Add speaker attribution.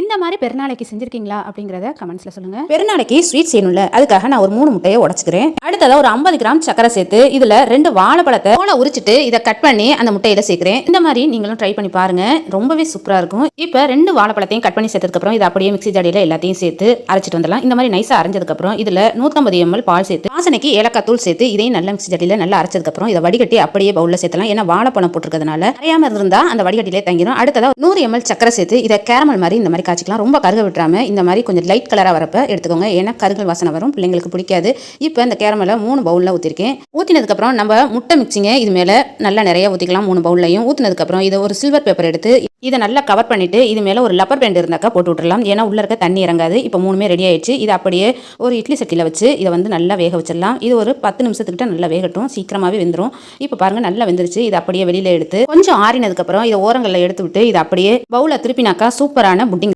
Speaker 1: இந்த மாதிரி பெருநாளைக்கு செஞ்சிருக்கீங்களா அப்படிங்கிறத கமெண்ட்ஸ்ல சொல்லுங்க.
Speaker 2: பெருநாளைக்கு ஸ்வீட் செய்யணும்ல, அதுக்காக நான் ஒரு 3 முட்டையை உடைச்சுக்கிறேன். அடுத்ததா ஒரு 50 கிராம் சக்கரை சேர்த்து இதுல 2 வாழைப்பழத்தை தோலை உரிச்சிட்டு இதை கட் பண்ணி அந்த முட்டையில சேர்க்கிறேன். இந்த மாதிரி நீங்களும் ட்ரை பண்ணி பாருங்க, ரொம்பவே சூப்பரா இருக்கும். இப்ப 2 வாழைப்பழத்தையும் கட் பண்ணி சேர்த்ததுக்கு அப்புறம் இதை அப்படியே மிக்ஸி ஜாடியில எல்லாத்தையும் சேர்த்து அரைச்சிட்டு வந்துடலாம். இந்த மாதிரி நைஸா அரைஞ்சதுக்கு அப்புறம் இதுல 150 ml பால் சேர்த்து வாசனைக்கு ஏலக்காய் தூள் சேர்த்து இதையும் நல்ல மிக்ஸி ஜாடியில நல்லா அரைச்சதுக்கு அப்புறம் இதை வடிகட்டி அப்படியே பவுல்ல சேர்த்தலாம். ஏன்னா வாழைப்பழம் போட்டிருக்கிறதுனால அரையாம இருந்தா அந்த வடிகட்டிலே தங்கிடும். அடுத்ததா 100 ml சக்கரை சேர்த்து இதை கேரமல் மாதிரி இந்த மாதிரி காய்ச்சிக்கலாம். ரொம்ப கருக விட்டுறாம இந்த மாதிரி கொஞ்சம் லைட் கலரா வரப்ப எடுத்துக்கோங்க, ஏன்னா கருகல் வாசனை வரும், பிள்ளைங்களுக்கு பிடிக்காது. இப்போ இந்த கேரமலை 3 பவுல்ல ஊற்றிருக்கேன். ஊற்றினதுக்கு அப்புறம் நம்ம முட்டை மிக்சிங்க இது மேலே நல்லா நிறைய ஊற்றிக்கலாம். 3 பவுல்லையும் ஊற்றினதுக்கு அப்புறம் இதை ஒரு சில்வர் பேப்பர் எடுத்து இதை நல்லா கவர் பண்ணிட்டு இது மேலே ஒரு லப்பர் பேண்ட் இருந்தாக்கா போட்டு விட்டுறலாம், ஏன்னா உள்ள இருக்க தண்ணி இறங்காது. இப்போ 3மே ரெடி ஆயிடுச்சு. இதை அப்படியே ஒரு இட்லி சட்டியில் வச்சு இதை வந்து நல்லா வேக வச்சிடலாம். இது ஒரு 10 நிமிஷத்துக்கிட்ட நல்லா வேகட்டும், சீக்கிரமாகவே வெந்துடும். இப்போ பாருங்க நல்லா வெந்துருச்சு. இதை அப்படியே வெளியில எடுத்து கொஞ்சம் ஆறினதுக்கு அப்புறம் இதை ஓரங்களில் எடுத்து விட்டு இதை அப்படியே பவுல திருப்பினாக்கா சூப்பரான புட்டிங்